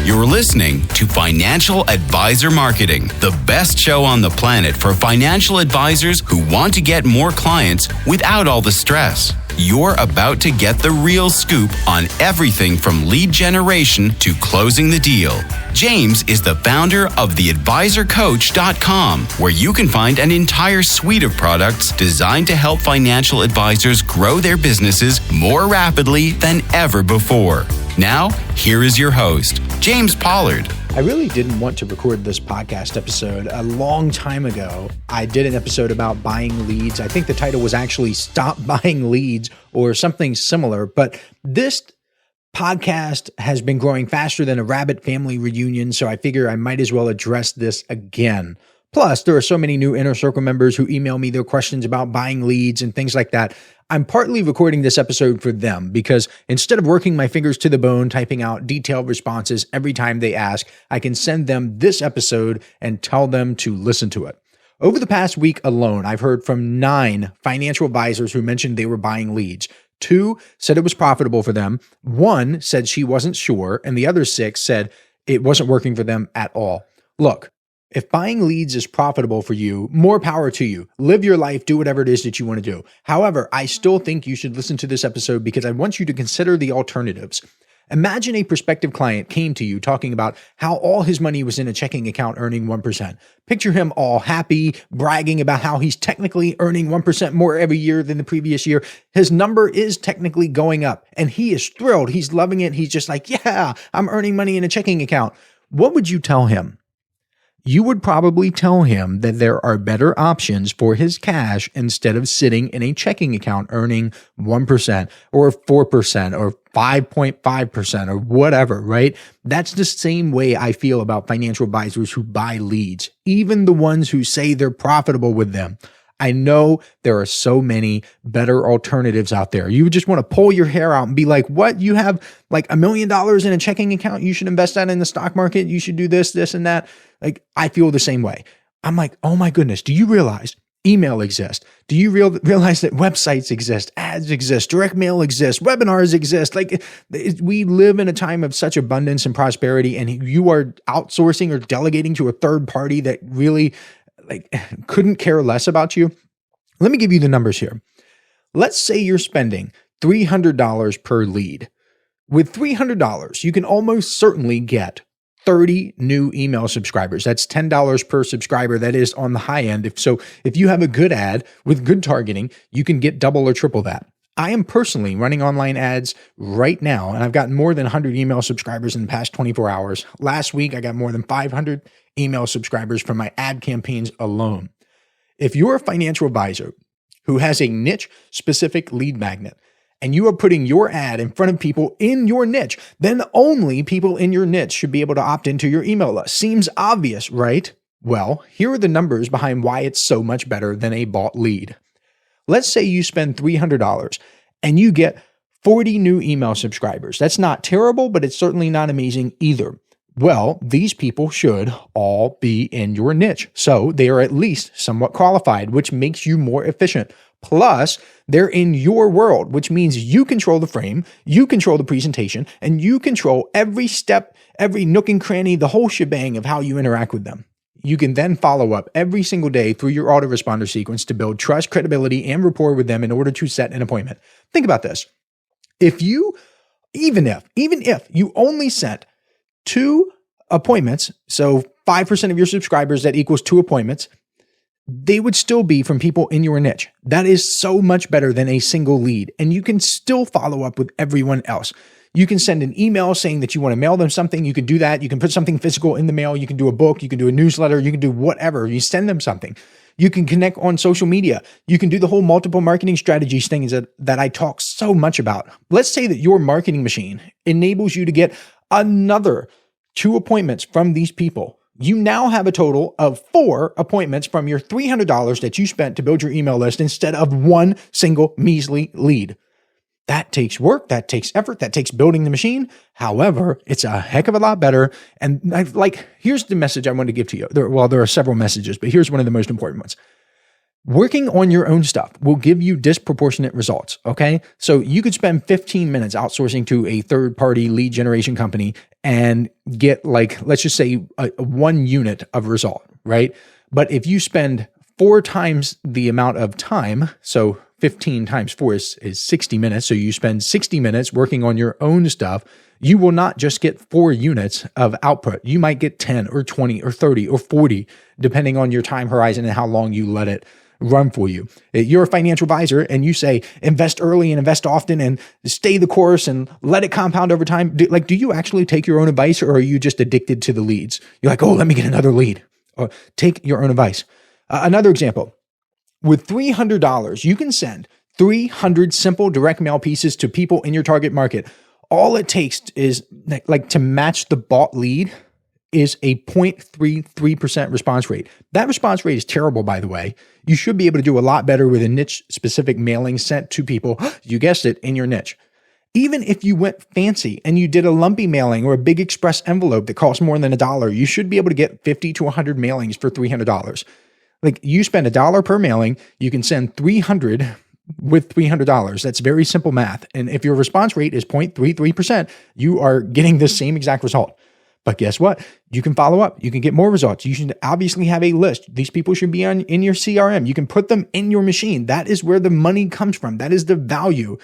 You're listening to Financial Advisor Marketing, the best show on the planet for financial advisors who want to get more clients without all the stress. You're about to get the real scoop on everything from lead generation to closing the deal. James is the founder of theadvisorcoach.com, where you can find an entire suite of products designed to help financial advisors grow their businesses more rapidly than ever before. Now, here is your host, James Pollard. I really didn't want to record this podcast episode. A long time ago, I did an episode about buying leads. I think the title was actually Stop Buying Leads or something similar. But this podcast has been growing faster than a rabbit family reunion, so I figure I might as well address this again. Plus, there are so many new Inner Circle members who email me their questions about buying leads and things like that. I'm partly recording this episode for them because instead of working my fingers to the bone, typing out detailed responses every time they ask, I can send them this episode and tell them to listen to it. Over the past week alone, I've heard from 9 financial advisors who mentioned they were buying leads. 2 said it was profitable for them. 1 said she wasn't sure, and the other 6 said it wasn't working for them at all. Look, if buying leads is profitable for you, more power to you. Live your life, do whatever it is that you want to do. However, I still think you should listen to this episode because I want you to consider the alternatives. Imagine a prospective client came to you talking about how all his money was in a checking account earning 1%. Picture him all happy, bragging about how he's technically earning 1% more every year than the previous year. His number is technically going up and he is thrilled. He's loving it. He's just like, yeah, I'm earning money in a checking account. What would you tell him? You would probably tell him that there are better options for his cash instead of sitting in a checking account earning 1% or 4% or 5.5% or whatever, right? That's the same way I feel about financial advisors who buy leads, even the ones who say they're profitable with them. I know there are so many better alternatives out there. You just want to pull your hair out and be like, what? You have like $1 million in a checking account? You should invest that in the stock market. You should do this, this, and that. Like, I feel the same way. I'm like, oh my goodness, do you realize email exists? Do you realize that websites exist, ads exist, direct mail exists, webinars exist? Like, we live in a time of such abundance and prosperity, and you are outsourcing or delegating to a third party that really couldn't care less about you. Let me give you the numbers here. Let's say you're spending $300 per lead. With $300, you can almost certainly get 30 new email subscribers. That's $10 per subscriber. That is on the high end. If you have a good ad with good targeting, you can get double or triple that. I am personally running online ads right now, and I've gotten more than 100 email subscribers in the past 24 hours. Last week, I got more than 500 email subscribers from my ad campaigns alone. If you're a financial advisor who has a niche-specific lead magnet, and you are putting your ad in front of people in your niche, then only people in your niche should be able to opt into your email list. Seems obvious, right? Well, here are the numbers behind why it's so much better than a bought lead. Let's say you spend $300 and you get 40 new email subscribers. That's not terrible, but it's certainly not amazing either. Well, these people should all be in your niche. So they are at least somewhat qualified, which makes you more efficient. Plus, they're in your world, which means you control the frame, you control the presentation, and you control every step, every nook and cranny, the whole shebang of how you interact with them. You can then follow up every single day through your autoresponder sequence to build trust, credibility, and rapport with them in order to set an appointment. Think about this. Even if you only sent 2 appointments, so 5% of your subscribers, that equals 2 appointments, they would still be from people in your niche. That is so much better than a single lead. And you can still follow up with everyone else. You can send an email saying that you want to mail them something. You can do that. You can put something physical in the mail. You can do a book. You can do a newsletter. You can do whatever. You send them something. You can connect on social media. You can do the whole multiple marketing strategies things that I talk so much about. Let's say that your marketing machine enables you to get another 2 appointments from these people. You now have a total of 4 appointments from your $300 that you spent to build your email list instead of 1 single measly lead. That takes work, that takes effort, that takes building the machine. However, it's a heck of a lot better. And here's the message I want to give to you. There are several messages, but here's one of the most important ones. Working on your own stuff will give you disproportionate results, okay? So you could spend 15 minutes outsourcing to a third-party lead generation company and get like, let's just say a 1 unit of result, right? But if you spend 4 times the amount of time, so 15 times 4 is 60 minutes. So you spend 60 minutes working on your own stuff. You will not just get 4 units of output. You might get 10 or 20 or 30 or 40, depending on your time horizon and how long you let it run for you. You're a financial advisor and you say, invest early and invest often and stay the course and let it compound over time. Do you actually take your own advice, or are you just addicted to the leads? You're like, oh, let me get another lead. Or take your own advice. Another example, with $300, you can send 300 simple direct mail pieces to people in your target market. All it takes is like to match the bought lead is a 0.33% response rate. That response rate is terrible, by the way. You should be able to do a lot better with a niche specific mailing sent to people, you guessed it, in your niche. Even if you went fancy and you did a lumpy mailing or a big express envelope that costs more than $1, you should be able to get 50 to 100 mailings for $300. Like, you spend $1 per mailing, you can send 300 with $300. That's very simple math. And if your response rate is 0.33%, you are getting the same exact result. But guess what? You can follow up. You can get more results. You should obviously have a list. These people should be in your CRM. You can put them in your machine. That is where the money comes from. That is the value.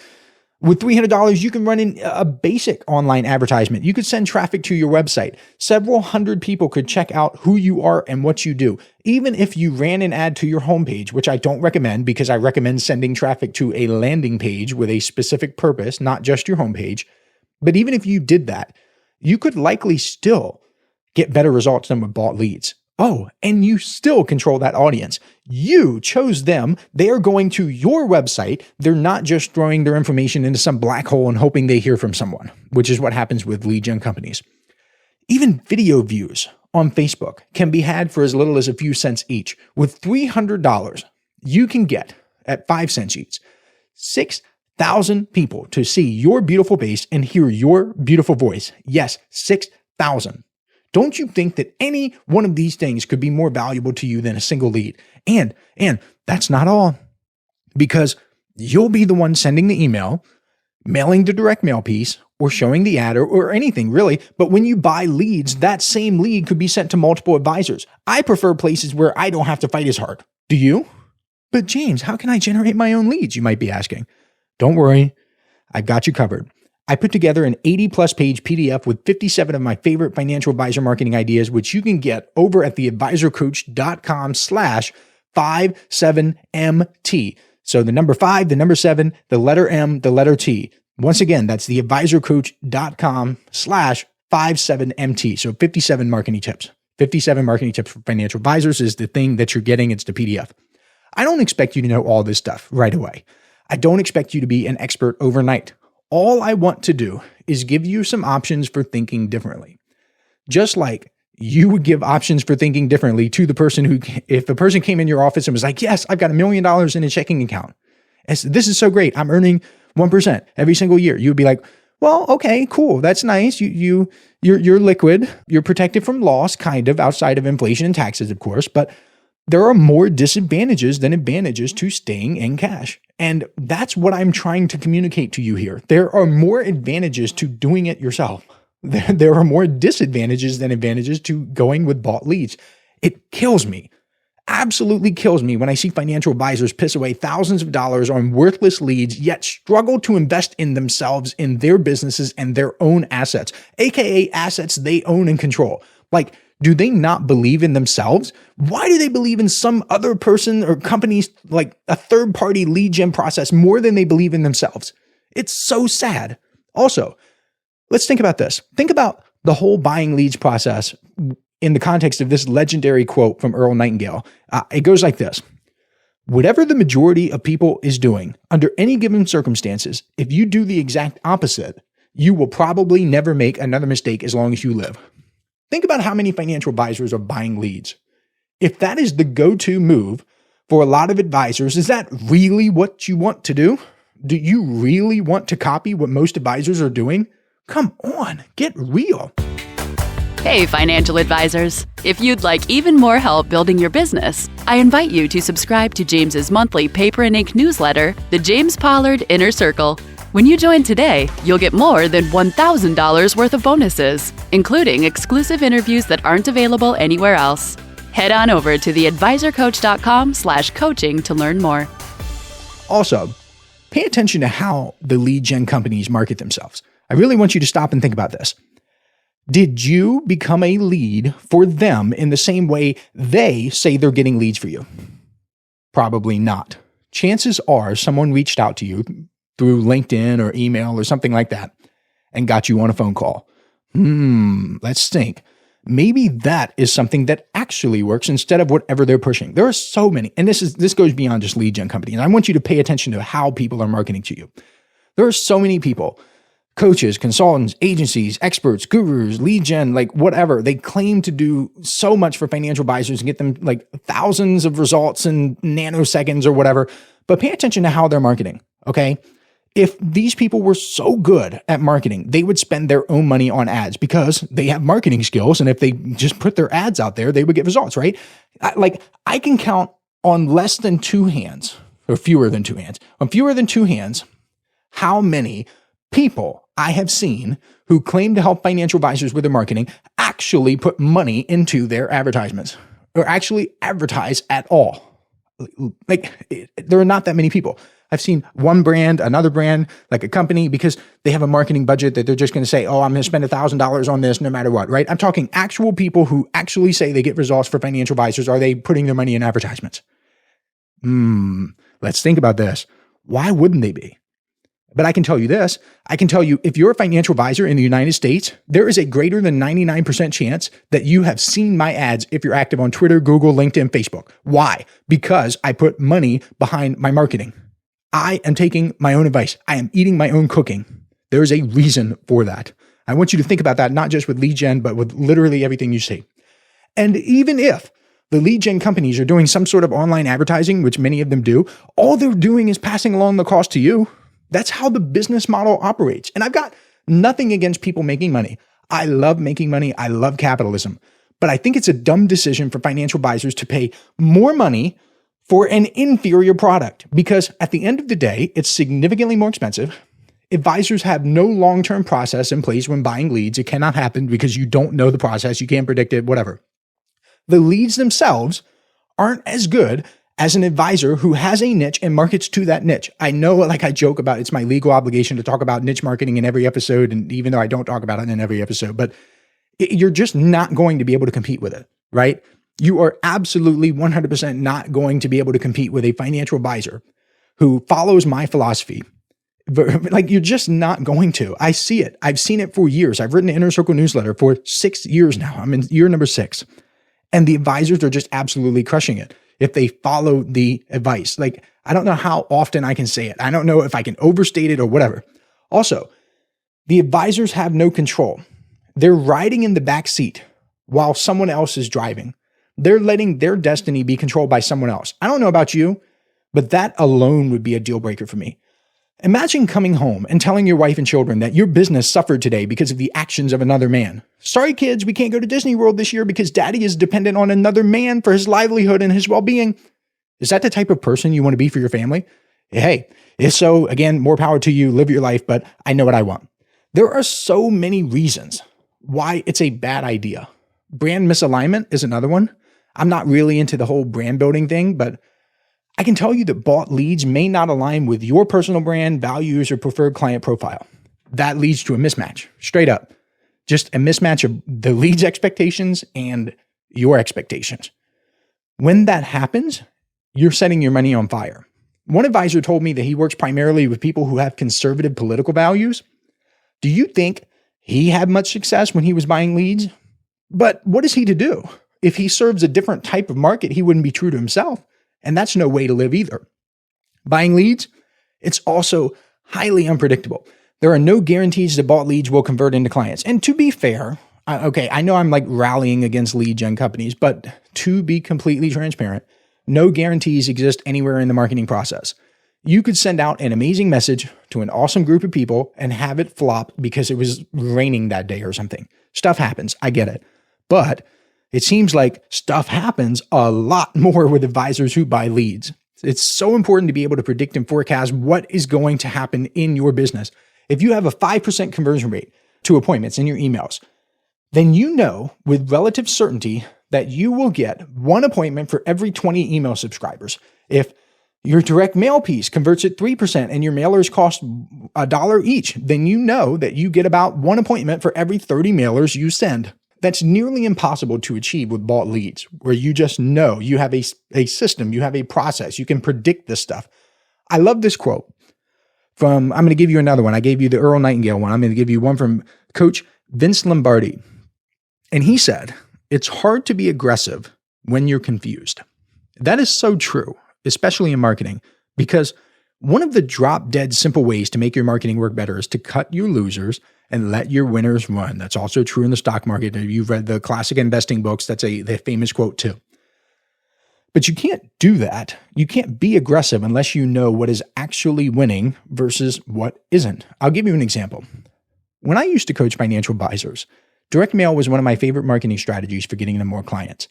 With $300, you can run in a basic online advertisement. You could send traffic to your website. Several hundred people could check out who you are and what you do. Even if you ran an ad to your homepage, which I don't recommend, because I recommend sending traffic to a landing page with a specific purpose, not just your homepage. But even if you did that, you could likely still get better results than with bought leads. Oh, and you still control that audience. You chose them. They are going to your website. They're not just throwing their information into some black hole and hoping they hear from someone, which is what happens with lead gen companies. Even video views on Facebook can be had for as little as a few cents each. With $300, you can get, at 5 cents each, 6,000 people to see your beautiful face and hear your beautiful voice. Yes, 6,000. Don't you think that any one of these things could be more valuable to you than a single lead? And that's not all, because you'll be the one sending the email, mailing the direct mail piece, or showing the ad, or anything really. But when you buy leads, that same lead could be sent to multiple advisors. I prefer places where I don't have to fight as hard. Do you? But James, how can I generate my own leads? You might be asking. Don't worry, I've got you covered. I put together an 80+ page PDF with 57 of my favorite financial advisor marketing ideas, which you can get over at theadvisorcoach.com/57MT. So the number 5, the number 7, the letter M, the letter T. Once again, that's theadvisorcoach.com/57MT. So 57 marketing tips. 57 marketing tips for financial advisors is the thing that you're getting. It's the PDF. I don't expect you to know all this stuff right away. I don't expect you to be an expert overnight. All I want to do is give you some options for thinking differently. Just like you would give options for thinking differently to the person who, if the person came in your office and was like, yes, I've got $1 million in a checking account. This is so great. I'm earning 1% every single year. You would be like, well, okay, cool. That's nice. You're liquid. You're protected from loss, kind of, outside of inflation and taxes, of course, but there are more disadvantages than advantages to staying in cash. And that's what I'm trying to communicate to you here. There are more advantages to doing it yourself. There are more disadvantages than advantages to going with bought leads. It kills me, absolutely kills me when I see financial advisors piss away thousands of dollars on worthless leads, yet struggle to invest in themselves, in their businesses and their own assets, aka assets they own and control. Like, do they not believe in themselves? Why do they believe in some other person or companies, like a third-party lead gen process, more than they believe in themselves? It's so sad. Also, let's think about this. Think about the whole buying leads process in the context of this legendary quote from Earl Nightingale. It goes like this. Whatever the majority of people is doing under any given circumstances, if you do the exact opposite, you will probably never make another mistake as long as you live. Think about how many financial advisors are buying leads. If that is the go-to move for a lot of advisors, is that really what you want to do? Do you really want to copy what most advisors are doing? Come on, get real. Hey, financial advisors. If you'd like even more help building your business, I invite you to subscribe to James's monthly paper and ink newsletter, The James Pollard Inner Circle. When you join today, you'll get more than $1,000 worth of bonuses, including exclusive interviews that aren't available anywhere else. Head on over to theadvisorcoach.com/coaching to learn more. Also, pay attention to how the lead gen companies market themselves. I really want you to stop and think about this. Did you become a lead for them in the same way they say they're getting leads for you? Probably not. Chances are someone reached out to you through LinkedIn or email or something like that and got you on a phone call. Let's think. Maybe that is something that actually works instead of whatever they're pushing. There are so many, and this goes beyond just lead gen companies. I want you to pay attention to how people are marketing to you. There are so many people, coaches, consultants, agencies, experts, gurus, lead gen, like whatever. They claim to do so much for financial advisors and get them like thousands of results in nanoseconds or whatever. But pay attention to how they're marketing, okay? If these people were so good at marketing, they would spend their own money on ads because they have marketing skills. And if they just put their ads out there, they would get results, right? I can count on less than two hands, or fewer than two hands, how many people I have seen who claim to help financial advisors with their marketing actually put money into their advertisements or actually advertise at all. There are not that many people. I've seen one brand, another brand, like a company, because they have a marketing budget that they're just going to say, oh, I'm going to spend $1,000 on this no matter what, right? I'm talking actual people who actually say they get results for financial advisors. Are they putting their money in advertisements? Let's think about this. Why wouldn't they be? But I can tell you this. I can tell you, if you're a financial advisor in the United States, there is a greater than 99% chance that you have seen my ads if you're active on Twitter, Google, LinkedIn, Facebook. Why? Because I put money behind my marketing. I am taking my own advice. I am eating my own cooking. There's a reason for that. I want you to think about that, not just with lead gen, but with literally everything you see. And even if the lead gen companies are doing some sort of online advertising, which many of them do, all they're doing is passing along the cost to you. That's how the business model operates. And I've got nothing against people making money. I love making money. I love capitalism. But I think it's a dumb decision for financial advisors to pay more money for an inferior product, because at the end of the day, it's significantly more expensive. Advisors have no long-term process in place when buying leads. It cannot happen because you don't know the process. You can't predict it, whatever. The leads themselves aren't as good as an advisor who has a niche and markets to that niche. I know, like I joke about, it's my legal obligation to talk about niche marketing in every episode, and even though I don't talk about it in every episode, but you're just not going to be able to compete with it, right? You are absolutely 100% not going to be able to compete with a financial advisor who follows my philosophy. Like, you're just not going to. I see it. I've seen it for years. I've written an Inner Circle newsletter for 6 years now. I'm in year number 6. And the advisors are just absolutely crushing it if they follow the advice. Like, I don't know how often I can say it. I don't know if I can overstate it or whatever. Also, the advisors have no control. They're riding in the back seat while someone else is driving. They're letting their destiny be controlled by someone else. I don't know about you, but that alone would be a deal breaker for me. Imagine coming home and telling your wife and children that your business suffered today because of the actions of another man. Sorry, kids, we can't go to Disney World this year because daddy is dependent on another man for his livelihood and his well-being. Is that the type of person you want to be for your family? Hey, if so, again, more power to you, live your life, but I know what I want. There are so many reasons why it's a bad idea. Brand misalignment is another one. I'm not really into the whole brand building thing, but I can tell you that bought leads may not align with your personal brand, values, or preferred client profile. That leads to a mismatch, straight up. Just a mismatch of the lead's expectations and your expectations. When that happens, you're setting your money on fire. One advisor told me that he works primarily with people who have conservative political values. Do you think he had much success when he was buying leads? But what is he to do? If he serves a different type of market, he wouldn't be true to himself. And that's no way to live either. Buying leads, it's also highly unpredictable. There are no guarantees that bought leads will convert into clients. And to be fair, I know I'm like rallying against lead gen companies, but to be completely transparent, no guarantees exist anywhere in the marketing process. You could send out an amazing message to an awesome group of people and have it flop because it was raining that day or something. Stuff happens. I get it. But it seems like stuff happens a lot more with advisors who buy leads. It's so important to be able to predict and forecast what is going to happen in your business. If you have a 5% conversion rate to appointments in your emails, then you know with relative certainty that you will get one appointment for every 20 email subscribers. If your direct mail piece converts at 3% and your mailers cost $1 each, then you know that you get about one appointment for every 30 mailers you send. That's nearly impossible to achieve with bought leads, where you just know you have a system, you have a process, you can predict this stuff. I love this quote I'm going to give you another one. I gave you the Earl Nightingale one. I'm going to give you one from Coach Vince Lombardi. And he said, "It's hard to be aggressive when you're confused." That is so true, especially in marketing, because one of the drop dead simple ways to make your marketing work better is to cut your losers and let your winners run. That's also true in the stock market. You've read the classic investing books. That's the famous quote too. But you can't do that. You can't be aggressive unless you know what is actually winning versus what isn't. I'll give you an example. When I used to coach financial advisors, direct mail was one of my favorite marketing strategies for getting them more clients.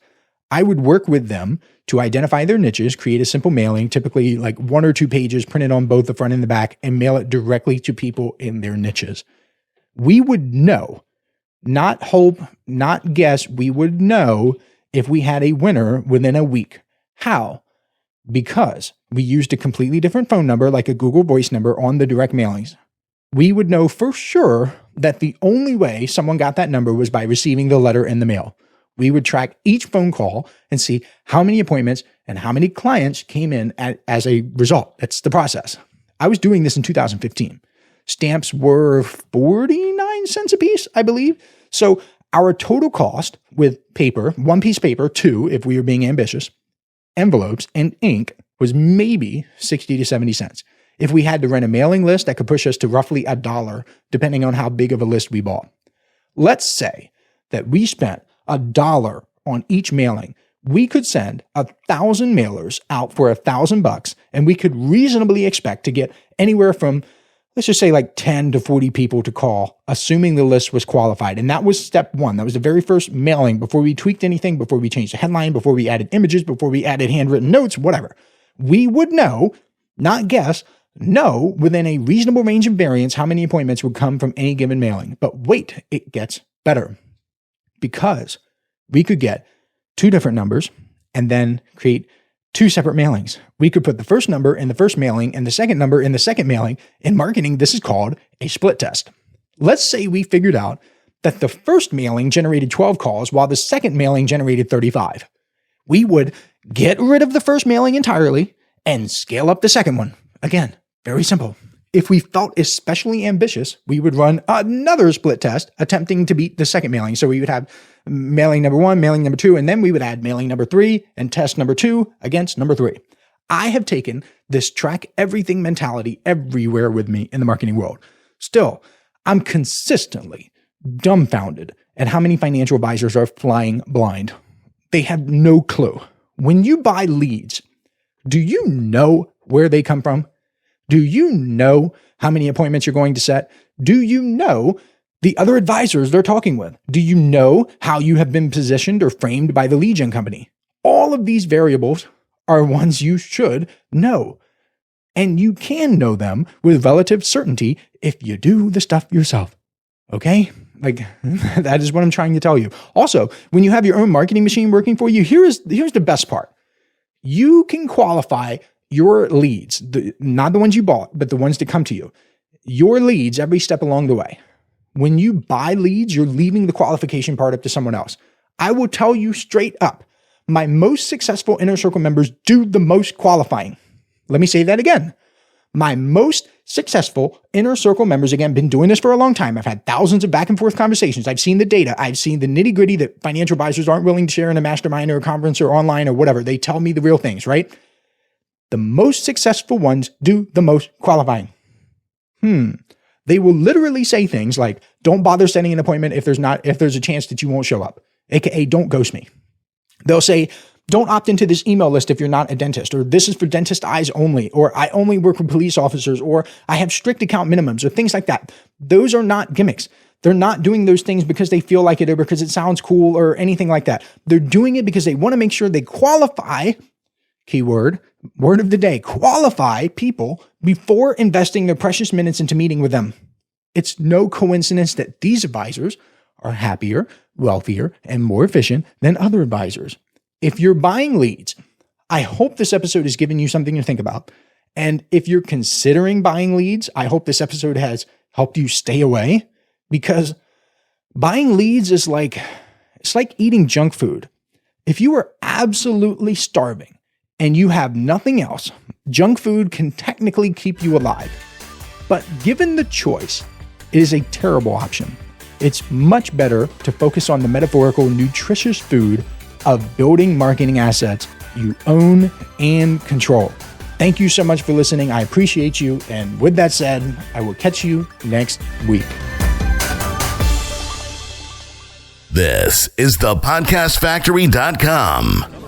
I would work with them to identify their niches, create a simple mailing, typically like 1 or 2 pages printed on both the front and the back, and mail it directly to people in their niches. We would know, not hope, not guess, we would know if we had a winner within a week. How? Because we used a completely different phone number, like a Google Voice number, on the direct mailings. We would know for sure that the only way someone got that number was by receiving the letter in the mail. We would track each phone call and see how many appointments and how many clients came in as a result. That's the process. I was doing this in 2015. Stamps were 49 cents a piece, I believe. So our total cost with paper, 1 piece of paper, 2 if we were being ambitious, envelopes, and ink was maybe 60 to 70 cents. If we had to rent a mailing list, that could push us to roughly $1, depending on how big of a list we bought. Let's say that we spent $1 on each mailing. We could send 1,000 mailers out for $1,000, and we could reasonably expect to get anywhere from, let's just say, like 10 to 40 people to call, assuming the list was qualified. And that was step 1. That was the very first mailing before we tweaked anything, before we changed the headline, before we added images, before we added handwritten notes, whatever. We would know, not guess, know within a reasonable range of variance how many appointments would come from any given mailing. But wait, it gets better, because we could get 2 different numbers and then create 2 separate mailings. We could put the first number in the first mailing and the second number in the second mailing. In marketing, this is called a split test. Let's say we figured out that the first mailing generated 12 calls while the second mailing generated 35. We would get rid of the first mailing entirely and scale up the second one. Again, very simple. If we felt especially ambitious, we would run another split test attempting to beat the second mailing. So we would have mailing number 1, mailing number 2, and then we would add mailing number 3 and test number 2 against number 3. I have taken this track everything mentality everywhere with me in the marketing world. Still, I'm consistently dumbfounded at how many financial advisors are flying blind. They have no clue. When you buy leads, do you know where they come from? Do you know how many appointments you're going to set? Do you know the other advisors they're talking with? Do you know how you have been positioned or framed by the lead gen company? All of these variables are ones you should know. And you can know them with relative certainty if you do the stuff yourself. Okay? Like, that is what I'm trying to tell you. Also, when you have your own marketing machine working for you, here's the best part. You can qualify your leads, not the ones you bought, but the ones that come to you, your leads every step along the way. When you buy leads, you're leaving the qualification part up to someone else. I will tell you straight up, my most successful inner circle members do the most qualifying. Let me say that again. My most successful inner circle members, again, been doing this for a long time. I've had thousands of back and forth conversations. I've seen the data. I've seen the nitty gritty that financial advisors aren't willing to share in a mastermind or a conference or online or whatever. They tell me the real things, right? The most successful ones do the most qualifying. They will literally say things like, don't bother setting an appointment if there's a chance that you won't show up, aka don't ghost me. They'll say, don't opt into this email list if you're not a dentist, or this is for dentist eyes only, or I only work with police officers, or I have strict account minimums, or things like that. Those are not gimmicks. They're not doing those things because they feel like it or because it sounds cool or anything like that. They're doing it because they want to make sure they qualify keyword, word of the day, qualify people before investing their precious minutes into meeting with them. It's no coincidence that these advisors are happier, wealthier, and more efficient than other advisors. If you're buying leads, I hope this episode has given you something to think about. And if you're considering buying leads, I hope this episode has helped you stay away, because buying leads is like eating junk food. If you are absolutely starving and you have nothing else, junk food can technically keep you alive. But given the choice, it is a terrible option. It's much better to focus on the metaphorical, nutritious food of building marketing assets you own and control. Thank you so much for listening. I appreciate you. And with that said, I will catch you next week. This is thepodcastfactory.com.